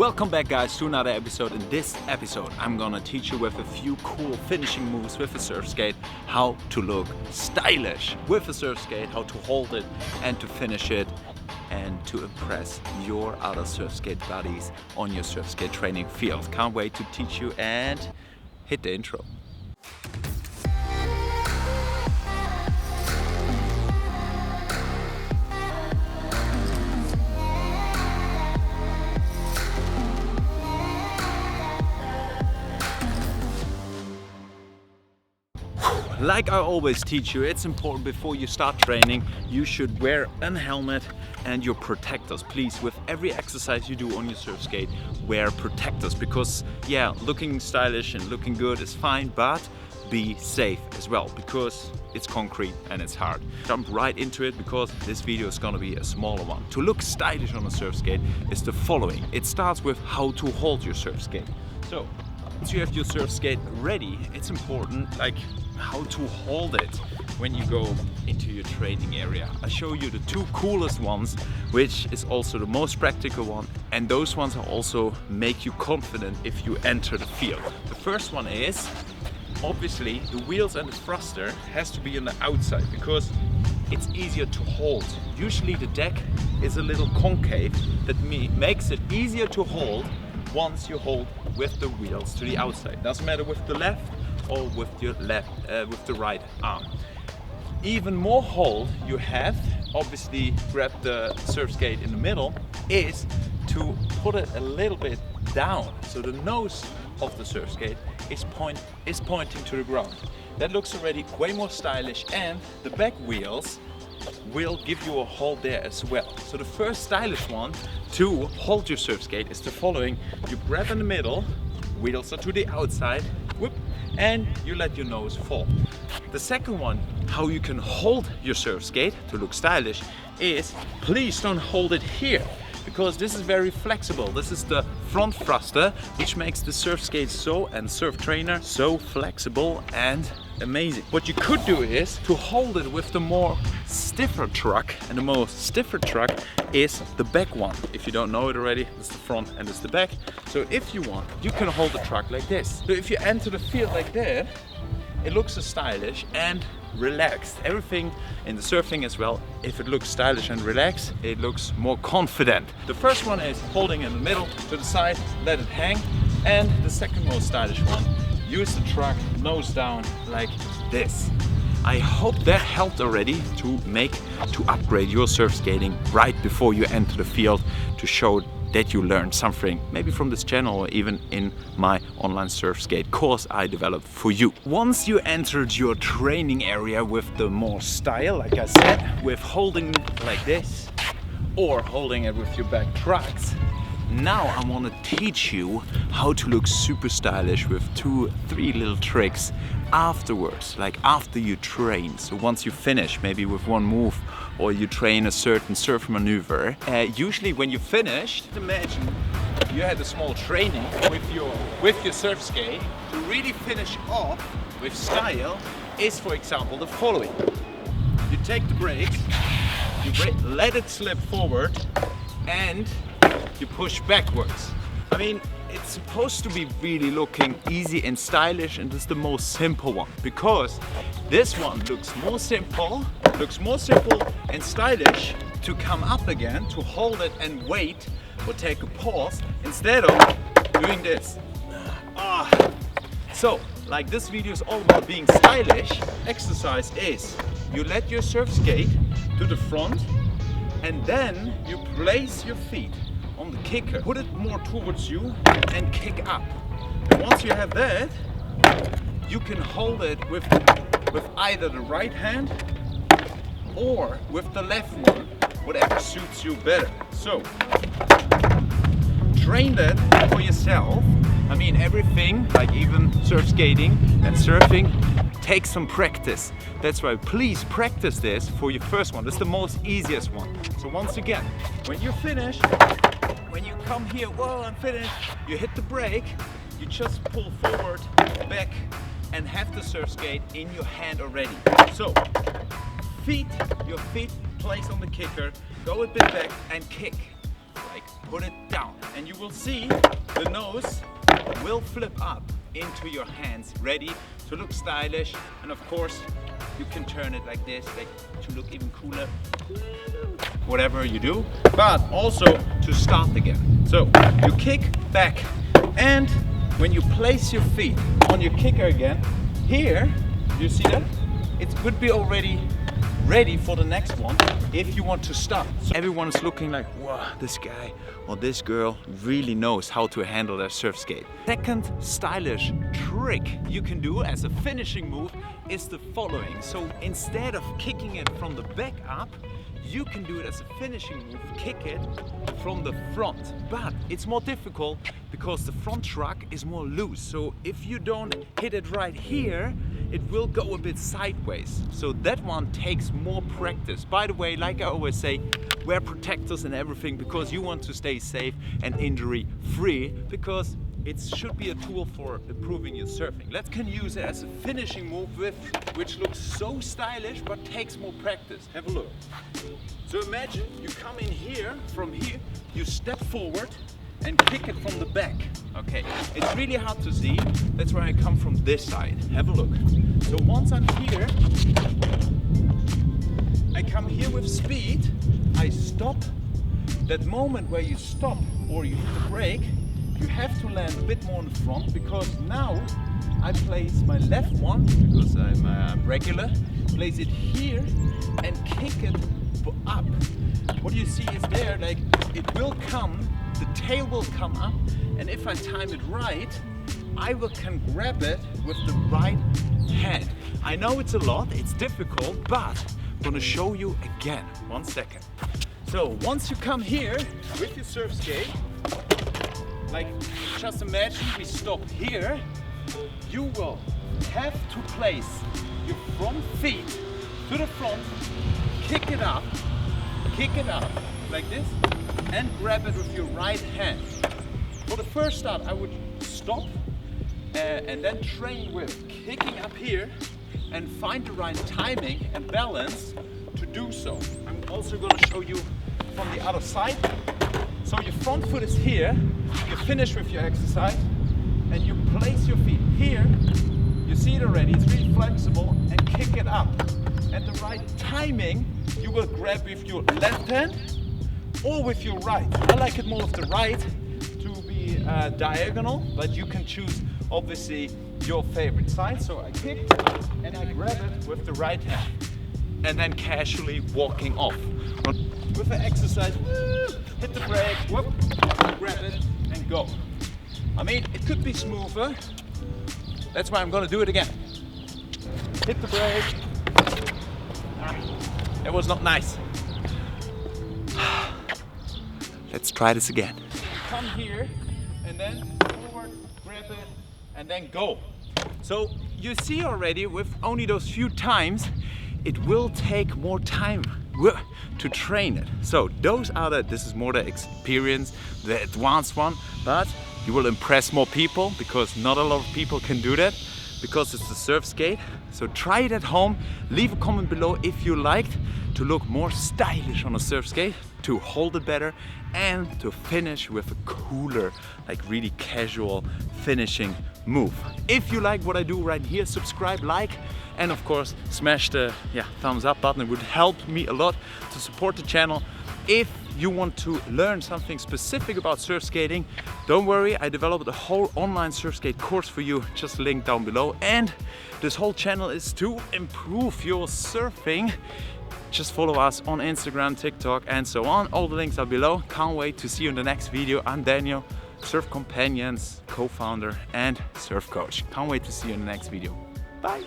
Welcome back guys to another episode. In this episode I'm gonna teach you with a few cool finishing moves with a surf skate how to look stylish with a surf skate, how to hold it and to finish it and to impress your other surf skate buddies on your surf skate training field. Can't wait to teach you and hit the intro. Like I always teach you, it's important before you start training, you should wear a helmet and your protectors. Please, with every exercise you do on your surf skate, wear protectors because, yeah, looking stylish and looking good is fine, but be safe as well because it's concrete and it's hard. Jump right into it because this video is gonna be a smaller one. To look stylish on a surf skate is the following. It starts with how to hold your surf skate. So, once you have your surf skate ready, it's important how to hold it when you go into your training area. I'll show you the two coolest ones, which is also the most practical one, and those ones will also make you confident if you enter the field. The first one is, obviously, the wheels and the thruster has to be on the outside because it's easier to hold. Usually the deck is a little concave, that makes it easier to hold once you hold with the wheels to the outside. Doesn't matter with the left or with your with the right arm. Even more hold you have, obviously grab the surf skate in the middle, is to put it a little bit down. So the nose of the surf skate is pointing to the ground. That looks already way more stylish, and the back wheels will give you a hold there as well. So the first stylish one to hold your surf skate is the following. You grab in the middle, wheels are to the outside, whoop, and you let your nose fall. The second one, how you can hold your surf skate to look stylish, is please don't hold it here, because this is very flexible. This is the front thruster, which makes the surf skate and surf trainer so flexible and amazing. What you could do is to hold it with the more stiffer truck, and the most stiffer truck is the back one. If you don't know it already, it's the front and it's the back. So if you want, you can hold the truck like this. So if you enter the field like that, it looks so stylish and relaxed. Everything in the surfing as well, if it looks stylish and relaxed, it looks more confident. The first one is holding in the middle to the side, let it hang. And the second most stylish one, use the truck nose down like this. I hope that helped already to upgrade your surf skating right before you enter the field, to show that you learned something, maybe from this channel or even in my online surf skate course I developed for you. Once you entered your training area with the more style, like I said, with holding like this or holding it with your back trucks, now I want to teach you how to look super stylish with 2-3 little tricks afterwards, like after you train. So once you finish, maybe with one move, or you train a certain surf maneuver, usually when you finished, imagine you had a small training with your surf skate. To really finish off with style is, for example, the following. You take the brakes, let it slip forward, and you push backwards. I mean, it's supposed to be really looking easy and stylish, and this is the most simple one because this one looks more simple and stylish to come up again, to hold it and wait or take a pause instead of doing this. So, like this video is all about being stylish, exercise is you let your surf skate to the front and then you place your feet on the kicker, put it more towards you and kick up. And once you have that, you can hold it with either the right hand or with the left one, whatever suits you better. So, train that for yourself. I mean, everything, like even surf skating and surfing, takes some practice. That's why please practice this for your first one. This is the most easiest one. So once again, when you're finished, when you come here, whoa, I'm finished, you hit the brake, you just pull forward, back, and have the surf skate in your hand already. So, your feet placed on the kicker, go a bit back and kick. like put it down, and you will see the nose will flip up into your hands, ready to look stylish. And of course you can turn it like this, like to look even cooler, whatever you do, but also to start again. So you kick back, and when you place your feet on your kicker again, here, you see that? It could be already ready for the next one if you want to start. So everyone is looking like, wow, this guy or this girl really knows how to handle their surf skate. Second stylish trick you can do as a finishing move is the following. So instead of kicking it from the back up, you can do it as a finishing move, kick it from the front. But it's more difficult because the front truck is more loose. So if you don't hit it right here, it will go a bit sideways. So that one takes more practice. By the way, like I always say, wear protectors and everything because you want to stay safe and injury free, because it should be a tool for improving your surfing. Let's can use it as a finishing move which looks so stylish but takes more practice. Have a look. So imagine you come in here, from here, you step forward and kick it from the back. Okay, it's really hard to see. That's why I come from this side. Have a look. So once I'm here, I come here with speed, I stop. That moment where you stop or you hit the brake, you have to land a bit more in the front, because now I place my left one, because I'm regular, place it here and kick it up. What you see is there, like it will come, the tail will come up, and if I time it right, I can grab it with the right hand. I know it's a lot, it's difficult, but I'm gonna show you again. 1 second. So once you come here with your surf skate, like just imagine we stop here, you will have to place your front feet to the front, kick it up like this, and grab it with your right hand. For the first start, I would stop and then train with kicking up here and find the right timing and balance to do so. I'm also going to show you from the other side. So your front foot is here, you finish with your exercise, and you place your feet here. You see it already, it's really flexible, and kick it up. At the right timing, you will grab with your left hand or with your right. I like it more with the right to be diagonal, but you can choose obviously your favorite side. So I kick and I grab it with the right hand, and then casually walking off. With the exercise, hit the brake, whoop, grab it and go. I mean, it could be smoother. That's why I'm gonna do it again. Hit the brake. That was not nice. Let's try this again. Come here and then forward, grab it, and then go. So you see already with only those few times, it will take more time to train it. So those are this is more the experience, the advanced one, but you will impress more people because not a lot of people can do that because it's the surf skate. So try it at home, leave a comment below if you liked to look more stylish on a surf skate, to hold it better, and to finish with a cooler, like really casual finishing move. If you like what I do right here, subscribe, like, and of course smash the thumbs up button. It would help me a lot to support the channel. If you want to learn something specific about surf skating, don't worry, I developed a whole online surf skate course for you, just linked down below. And this whole channel is to improve your surfing. Just follow us on Instagram, TikTok, and so on. All the links are below. Can't wait to see you in the next video. I'm Daniel, Surf Companions co-founder and surf coach. Can't wait to see you in the next video. Bye.